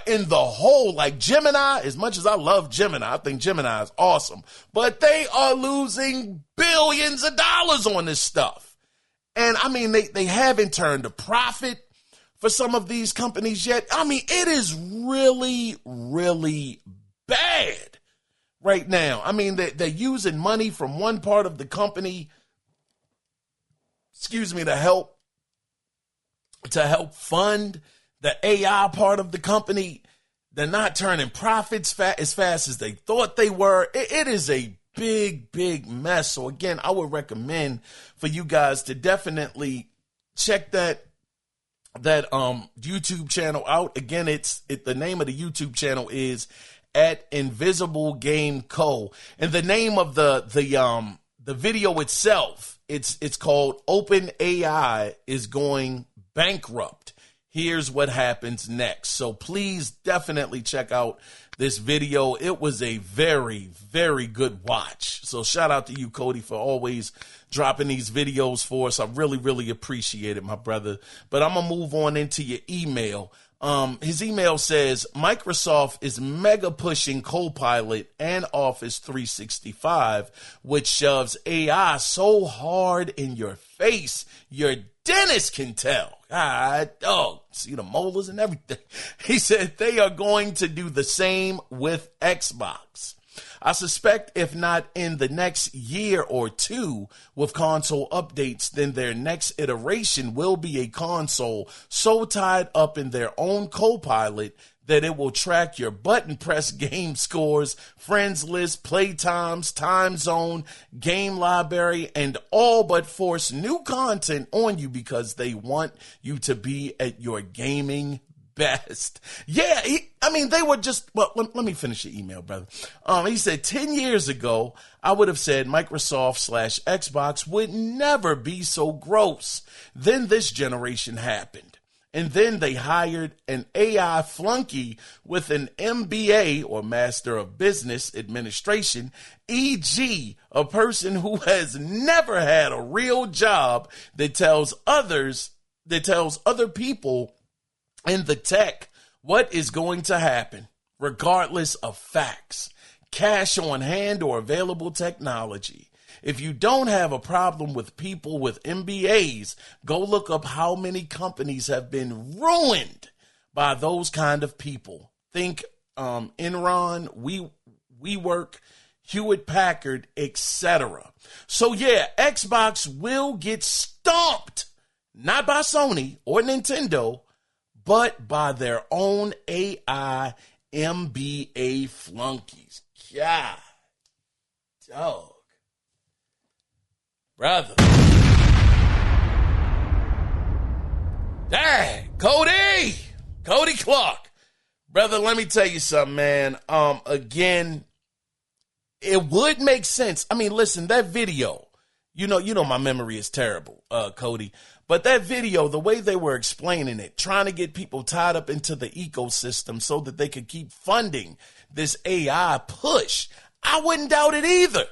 in the hole. Like Gemini, as much as I love Gemini, I think Gemini is awesome, but they are losing billions of dollars on this stuff. And I mean, they haven't turned a profit for some of these companies yet. I mean, it is really, really bad right now. I mean, they're using money from one part of the company, to help fund the AI part of the company. They're not turning profits as fast as they thought they were. It is a big, big mess. So again, I would recommend for you guys to definitely check that YouTube channel out. Again, the name of the YouTube channel is at Invisible Game Co. And the name of the video itself, it's called OpenAI is Going Bankrupt. Here's what happens next. So please definitely check out this video. It was a very, very good watch. So shout out to you, Cody, for always dropping these videos for us. I really, really appreciate it, my brother. But I'm going to move on into your email. His email says, Microsoft is mega pushing Copilot and Office 365, which shoves AI so hard in your face, your dentist can tell. See the molars and everything. He said they are going to do the same with Xbox. I suspect if not in the next year or two with console updates, then their next iteration will be a console so tied up in their own Copilot that it will track your button press game scores, friends list, play times, time zone, game library, and all but force new content on you because they want you to be at your gaming best. Yeah, they were just, well, let me finish your email, brother. He said 10 years ago, I would have said Microsoft/Xbox would never be so gross. Then this generation happened. And then they hired an AI flunky with an MBA or Master of Business Administration, e.g., a person who has never had a real job that tells other people in the tech what is going to happen, regardless of facts, cash on hand, or available technology. If you don't have a problem with people with MBAs, go look up how many companies have been ruined by those kind of people. Think Enron, WeWork, Hewlett Packard, etc. So yeah, Xbox will get stomped, not by Sony or Nintendo, but by their own AI MBA flunkies. God, dog. Brother. Dang, Cody Clark. Brother, let me tell you something, man. Again, it would make sense. I mean, listen, that video, you know my memory is terrible, Cody. But that video, the way they were explaining it, trying to get people tied up into the ecosystem so that they could keep funding this AI push, I wouldn't doubt it either.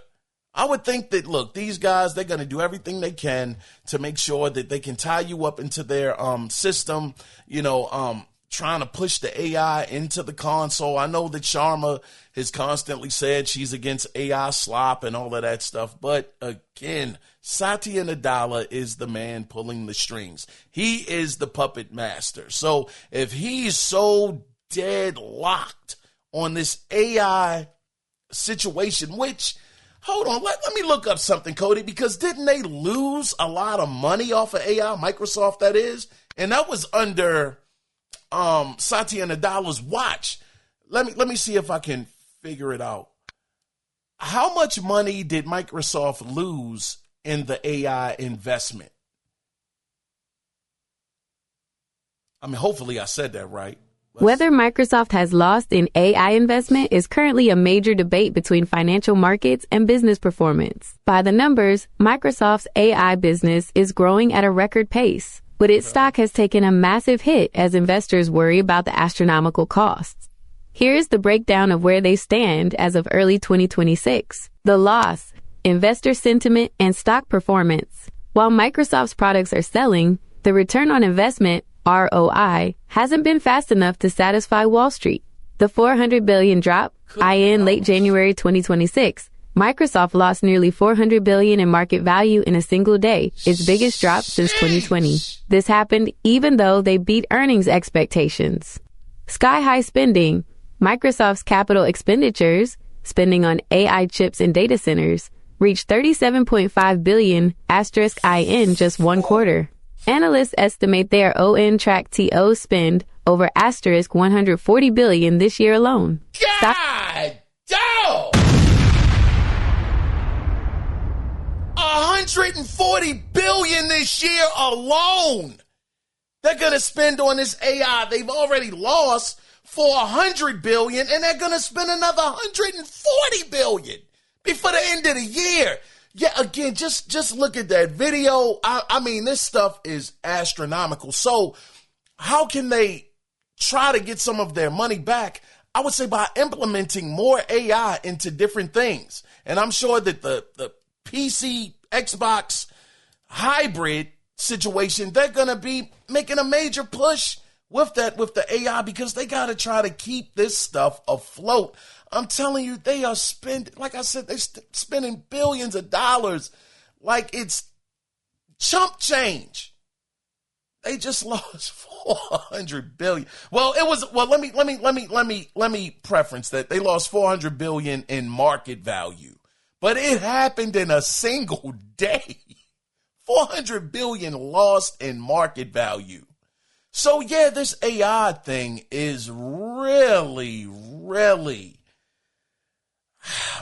I would think that, look, these guys, they're going to do everything they can to make sure that they can tie you up into their system, trying to push the AI into the console. I know that Sharma has constantly said she's against AI slop and all of that stuff. But again, Satya Nadella is the man pulling the strings. He is the puppet master. So if he's so deadlocked on this AI situation, which... Hold on, let me look up something, Cody, because didn't they lose a lot of money off of AI, Microsoft that is? And that was under Satya Nadella's watch. Let me see if I can figure it out. How much money did Microsoft lose in the AI investment? I mean, hopefully I said that right. Whether Microsoft has lost in AI investment is currently a major debate between financial markets and business performance. By the numbers, Microsoft's AI business is growing at a record pace, but its stock has taken a massive hit as investors worry about the astronomical costs. Here's the breakdown of where they stand as of early 2026. The loss, investor sentiment, and stock performance. While Microsoft's products are selling, the return on investment ROI hasn't been fast enough to satisfy Wall Street. The $400 billion drop, in late January 2026, Microsoft lost nearly $400 billion in market value in a single day, its biggest drop since 2020. This happened even though they beat earnings expectations. Sky-high spending. Microsoft's capital expenditures, spending on AI chips and data centers, reached $37.5 billion in just one quarter. Analysts estimate their on-track-to spend over $140 billion this year alone. God damn! $140 billion this year alone. They're gonna spend on this AI. They've already lost $400 billion, and they're gonna spend another $140 billion before the end of the year. Yeah, again, just look at that video. I mean, this stuff is astronomical. So how can they try to get some of their money back? I would say by implementing more AI into different things. And I'm sure that the PC, Xbox hybrid situation, they're going to be making a major push with the AI because they got to try to keep this stuff afloat. I'm telling you, they are spending, like I said, they're spending billions of dollars like it's chump change. They just lost $400 billion. Let me preference that. They lost $400 billion in market value, but it happened in a single day. $400 billion lost in market value. So yeah, this AI thing is really,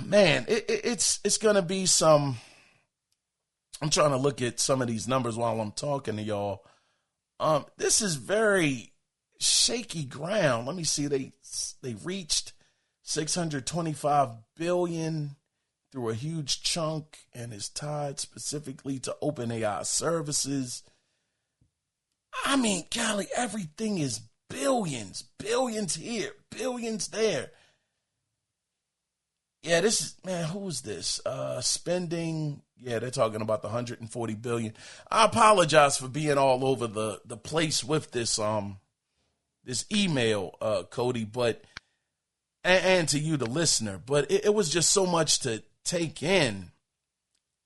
man, it's going to be some. I'm trying to look at some of these numbers while I'm talking to y'all. This is very shaky ground. Let me see. They reached $625 billion through a huge chunk and is tied specifically to OpenAI services. I mean, golly, everything is billions here, billions there. Yeah, this is, man, who is this? Spending, yeah, they're talking about the 140 billion. I apologize for being all over the place with this this email, Cody, but and to you, the listener, but it was just so much to take in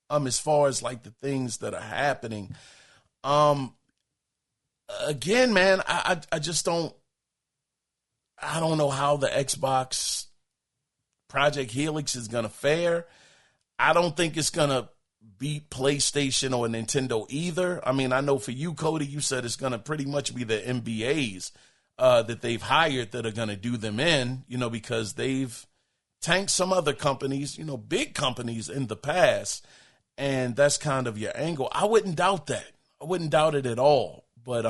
as far as like the things that are happening. Again, man, I just don't know how the Xbox Project Helix is going to fare. I don't think it's going to beat PlayStation or Nintendo either. I mean, I know for you, Cody, you said it's going to pretty much be the MBAs that they've hired that are going to do them in, because they've tanked some other companies, big companies in the past, and that's kind of your angle. I wouldn't doubt that. I wouldn't doubt it at all. But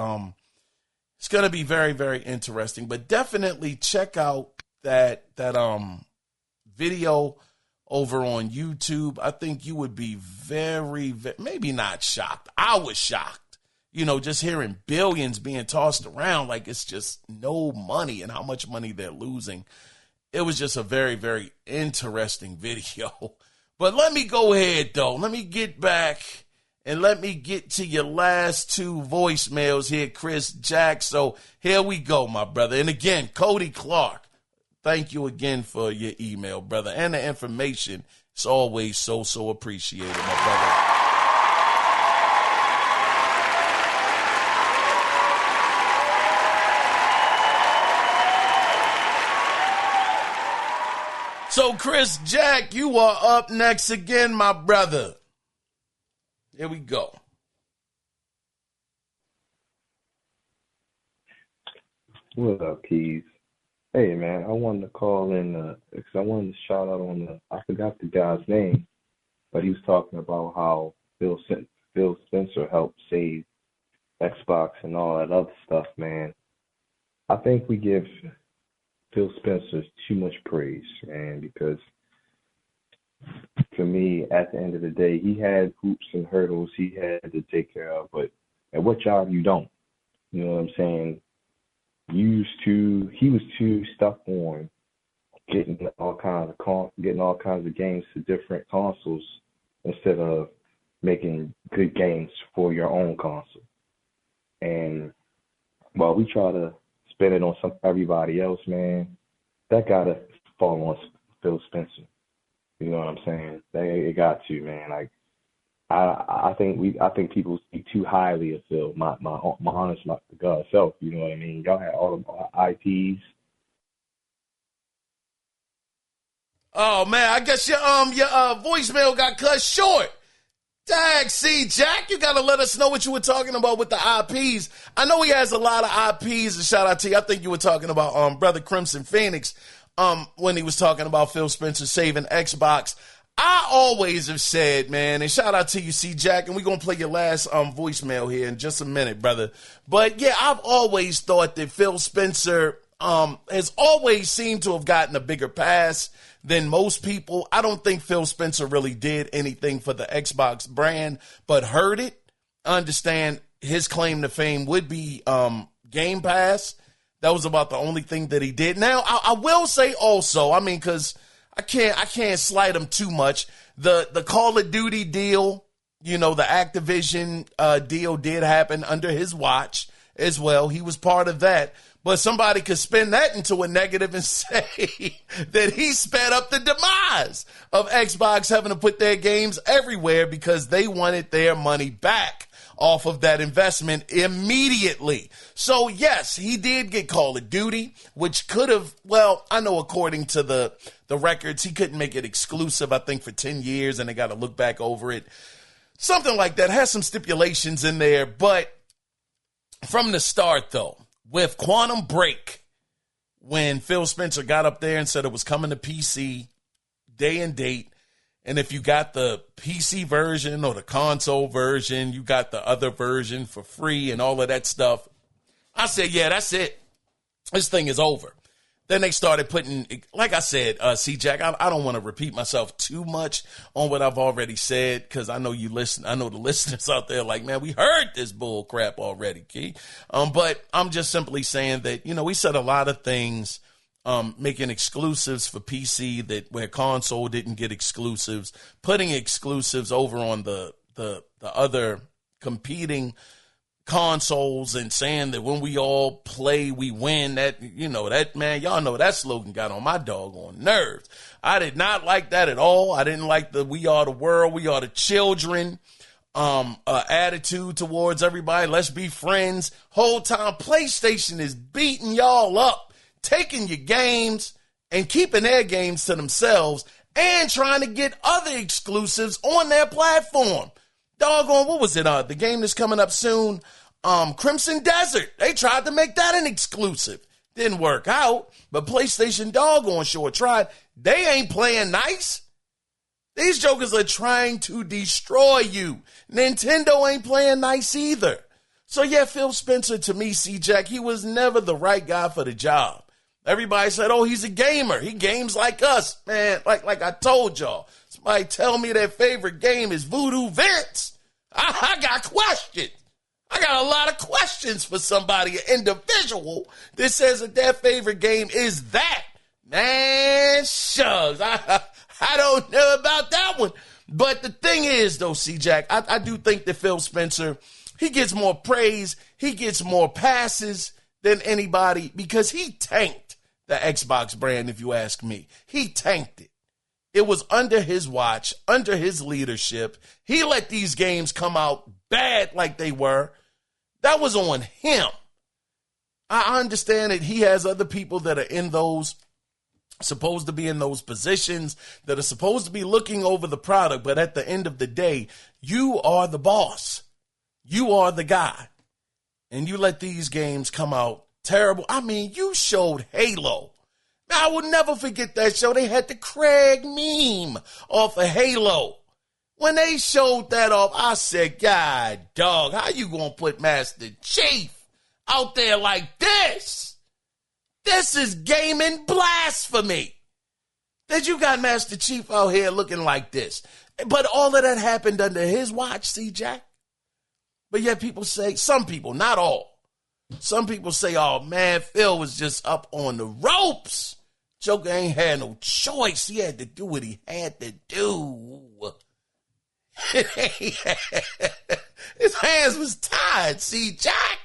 it's going to be very, very interesting. But definitely check out that video over on YouTube. I think you would be very, maybe not shocked. I was shocked, just hearing billions being tossed around like it's just no money and how much money they're losing. It was just a very, very interesting video. But let me go ahead, though. Let me get back and let me get to your last two voicemails here, Chris Jack. So here we go, my brother. And again, Cody Clark, thank you again for your email, brother. And the information. It's always so appreciated, my brother. So, Chris Jack, you are up next again, my brother. Here we go. What up, Keys? Hey, man, I wanted to call in because I wanted to shout out on I forgot the guy's name, but he was talking about how Phil Spencer helped save Xbox and all that other stuff, man. I think we give Phil Spencer too much praise, man, because to me, at the end of the day, he had hoops and hurdles he had to take care of, but at what job you don't? You know what I'm saying? He was too stuck on getting all kinds of games to different consoles instead of making good games for your own console. And while we try to spend it on everybody else, man, that gotta fall on Phil Spencer. You know what I'm saying? It got to, man. Like, I think people speak too highly of Phil. My honest to God self. You know what I mean? Y'all had all the IPs. Oh man, I guess your voicemail got cut short. Dag, see, Jack, you got to let us know what you were talking about with the IPs. I know he has a lot of IPs, and shout out to you. I think you were talking about Brother Crimson Phoenix when he was talking about Phil Spencer saving Xbox. I always have said, man, and shout out to you, C. Jack, and we're going to play your last voicemail here in just a minute, brother. But, yeah, I've always thought that Phil Spencer has always seemed to have gotten a bigger pass than most people. I don't think Phil Spencer really did anything for the Xbox brand, but heard it. Understand his claim to fame would be Game Pass. That was about the only thing that he did. Now, I will say also, I mean, because I can't slight him too much. The Call of Duty deal, the Activision deal did happen under his watch as well. He was part of that. But somebody could spin that into a negative and say that he sped up the demise of Xbox having to put their games everywhere because they wanted their money back off of that investment immediately. So, yes, he did get Call of Duty, which could have, well, I know according to the records, he couldn't make it exclusive, I think, for 10 years, and they got to look back over it. Something like that. Has some stipulations in there, but from the start, though, with Quantum Break, when Phil Spencer got up there and said it was coming to PC, day and date, and if you got the PC version or the console version, you got the other version for free and all of that stuff, I said, yeah, that's it. This thing is over. Then they started putting, like I said, C-Jack, I don't want to repeat myself too much on what I've already said, because I know you listen. I know the listeners out there like, man, we heard this bull crap already, Key. But I'm just simply saying that, we said a lot of things, making exclusives for PC that where console didn't get exclusives, putting exclusives over on the other competing consoles and saying that when we all play, we win. That, that, man, y'all know that slogan got on my doggone nerves. I did not like that at all. I didn't like the we are the world, we are the children attitude towards everybody. Let's be friends. Whole time PlayStation is beating y'all up, taking your games and keeping their games to themselves and trying to get other exclusives on their platform. Doggone, what was it? The game that's coming up soon, Crimson Desert. They tried to make that an exclusive. Didn't work out, but PlayStation doggone sure tried. They ain't playing nice. These jokers are trying to destroy you. Nintendo ain't playing nice either. So yeah, Phil Spencer, to me, C-Jack, he was never the right guy for the job. Everybody said, oh, he's a gamer. He games like us. Man, like I told y'all. Somebody tell me their favorite game is Voodoo Vince. I got questions. I got a lot of questions for somebody, an individual that says that their favorite game is that. Man, shucks. I don't know about that one. But the thing is, though, C-Jack, I do think that Phil Spencer, he gets more praise, he gets more passes than anybody because he tanked the Xbox brand, if you ask me. He tanked it. It was under his watch, under his leadership. He let these games come out bad like they were. That was on him. I understand that he has other people that are in those, supposed to be in those positions, that are supposed to be looking over the product. But at the end of the day, you are the boss. You are the guy. And you let these games come out terrible. I mean, you showed Halo. I will never forget that show. They had the Craig meme off of Halo. When they showed that off, I said, God, dog, how you gonna put Master Chief out there like this? This is gaming blasphemy. That you got Master Chief out here looking like this. But all of that happened under his watch, C-Jack. But yet people say, some people, not all. Some people say, oh, man, Phil was just up on the ropes. Joker ain't had no choice. He had to do what he had to do. His hands was tied, see, Jack.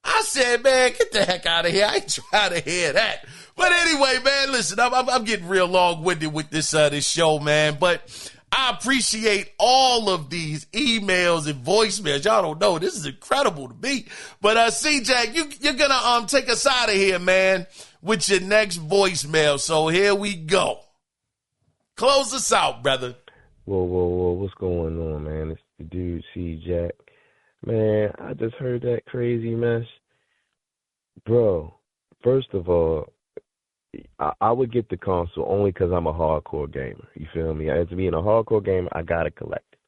I said, man, get the heck out of here. I ain't trying to hear that. But anyway, man, listen, I'm getting real long-winded with this show, man. But I appreciate all of these emails and voicemails. Y'all don't know. This is incredible to me. But C-Jack, you're going to take us out of here, man, with your next voicemail. So here we go. Close us out, brother. Whoa, what's going on, man? It's the dude, C-Jack. Man, I just heard that crazy mess. Bro, first of all, I would get the console only because I'm a hardcore gamer. You feel me? As being a hardcore gamer, I got to collect it.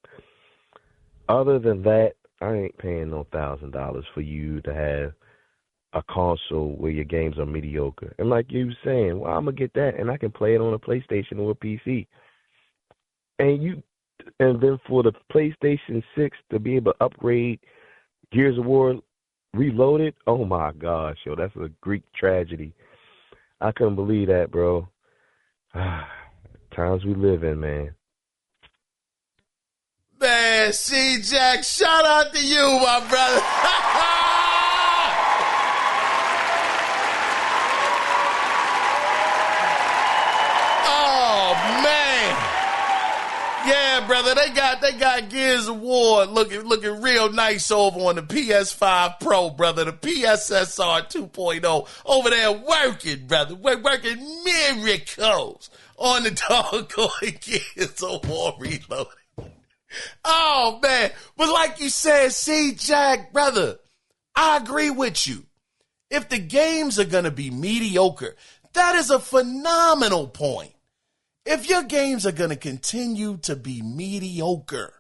Other than that, I ain't paying no $1,000 for you to have a console where your games are mediocre. And like you saying, well, I'm going to get that, and I can play it on a PlayStation or a PC. And then for the PlayStation 6 to be able to upgrade Gears of War Reloaded, oh my gosh, yo, that's a Greek tragedy. I couldn't believe that, bro. Times we live in, man. Man, C-Jack, shout out to you, my brother. Oh, man. Yeah, brother, they got Gears of War looking real nice over on the PS5 Pro, brother. The PSSR 2.0 over there working, brother. We're working miracles on the doggone Gears of War Reloaded. Oh, man. But like you said, C-Jack, brother, I agree with you. If the games are going to be mediocre, that is a phenomenal point. If your games are going to continue to be mediocre,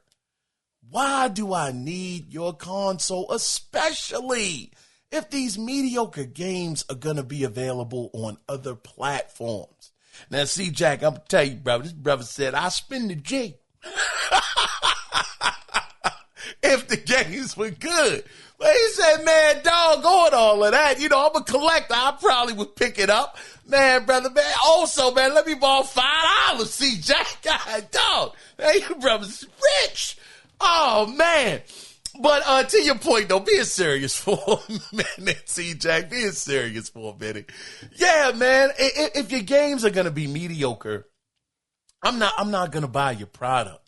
why do I need your console? Especially if these mediocre games are going to be available on other platforms. Now, see, Jack, I'm going to tell you, brother, this brother said, I'll spend the G if the games were good. But he said, man, doggone all of that. You know, I'm a collector. I probably would pick it up. Man, brother, man. Also, man, let me borrow $5. See, Jack, God, dog. Hey, you brother's rich. Oh, man. But to your point, though, being serious for a minute, see, Jack, being serious for a minute. Yeah, man, if your games are going to be mediocre, I'm not going to buy your product.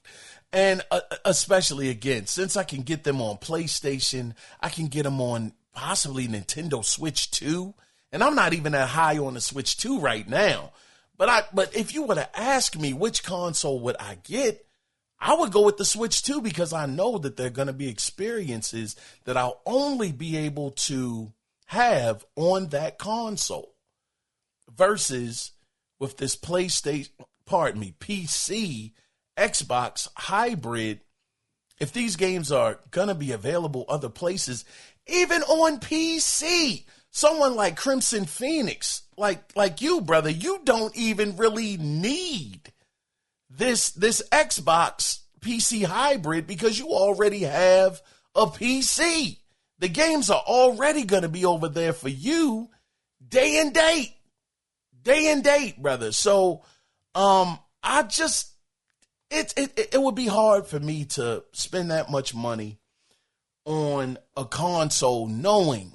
And especially, again, since I can get them on PlayStation, I can get them on possibly Nintendo Switch 2. And I'm not even that high on the Switch 2 right now. But if you were to ask me which console would I get, I would go with the Switch 2 because I know that there are going to be experiences that I'll only be able to have on that console. Versus with this PC, Xbox hybrid, if these games are going to be available other places, even on PC, someone like Crimson Phoenix, like you, brother, you don't even really need this Xbox PC hybrid because you already have a PC. The games are already going to be over there for you day and date, brother. So, it would be hard for me to spend that much money on a console knowing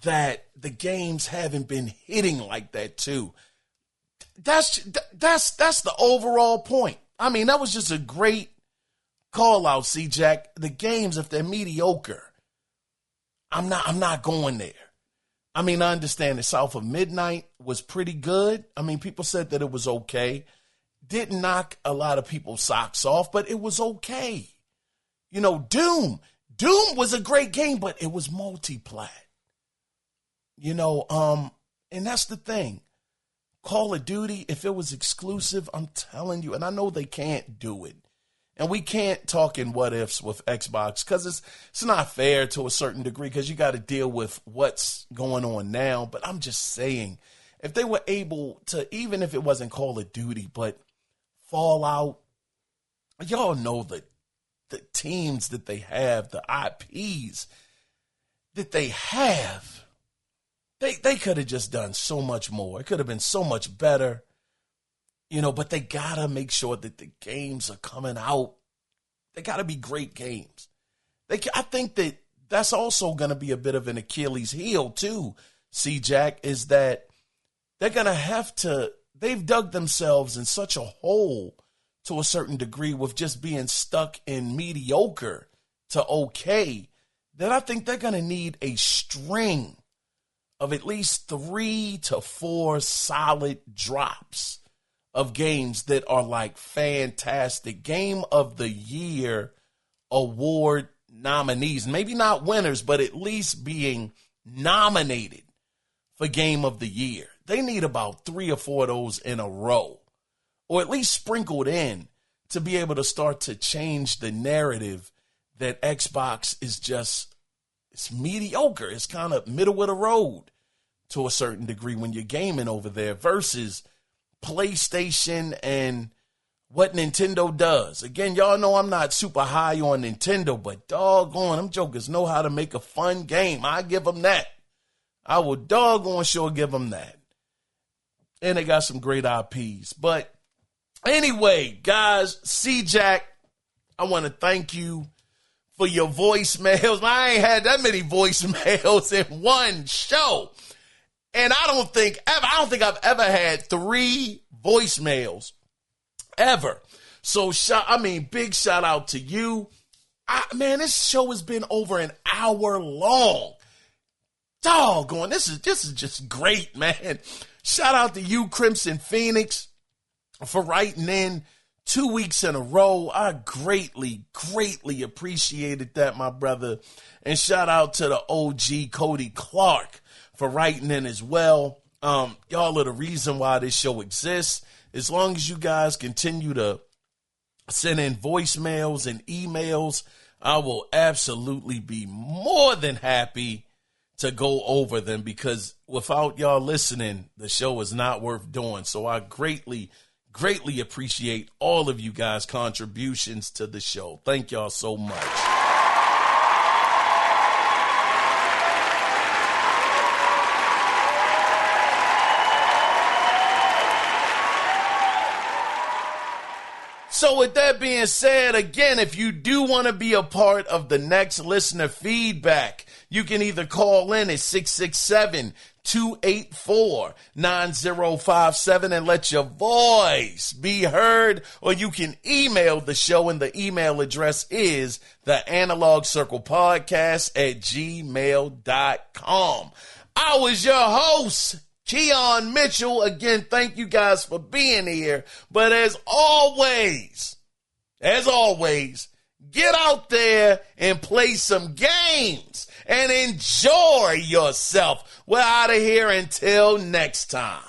that the games haven't been hitting like that too. That's the overall point. I mean, that was just a great call out, C Jack. The games, if they're mediocre, I'm not going there. I mean, I understand that South of Midnight was pretty good. I mean, people said that it was okay. Didn't knock a lot of people's socks off, but it was okay. You know, Doom was a great game, but it was multi-plat. You know, and that's the thing. Call of Duty, if it was exclusive, I'm telling you, and I know they can't do it. And we can't talk in what ifs with Xbox because it's not fair to a certain degree because you got to deal with what's going on now. But I'm just saying, if they were able to, even if it wasn't Call of Duty, but Fallout, y'all know the teams that they have, the IPs that they have, they could have just done so much more. It could have been so much better, you know, but they got to make sure that the games are coming out. They got to be great games. I think that's also going to be a bit of an Achilles heel too, C-Jack, is that they're going to have to, they've dug themselves in such a hole to a certain degree with just being stuck in mediocre to okay that I think they're going to need a string of at least 3 to 4 solid drops of games that are like fantastic Game of the Year award nominees. Maybe not winners, but at least being nominated for Game of the Year. They need about 3 or 4 of those in a row, or at least sprinkled in, to be able to start to change the narrative that Xbox is just, it's mediocre. It's kind of middle of the road to a certain degree when you're gaming over there versus PlayStation and what Nintendo does. Again, y'all know I'm not super high on Nintendo, but doggone, them jokers know how to make a fun game. I give them that. I will doggone sure give them that. And they got some great IPs. But anyway, guys, C-Jack, I want to thank you for your voicemails. I ain't had that many voicemails in one show. And I don't think I've ever had 3 voicemails ever. So, big shout out to you. Man, this show has been over an hour long. Doggone, this is just great, man. Shout out to you, Crimson Phoenix, for writing in 2 weeks in a row. I greatly, greatly appreciated that, my brother. And shout out to the OG Cody Clark for writing in as well. Y'all are the reason why this show exists. As long as you guys continue to send in voicemails and emails, I will absolutely be more than happy to go over them, because without y'all listening, the show is not worth doing. So I greatly appreciate all of you guys' contributions to the show. Thank y'all so much. So with that being said, again, if you do want to be a part of the next listener feedback, you can either call in at 667-284-9057 and let your voice be heard, or you can email the show, and the email address is theanalogcirclepodcast@gmail.com. I was your host, Keon Mitchell. Again, thank you guys for being here. But as always, get out there and play some games and enjoy yourself. We're out of here until next time.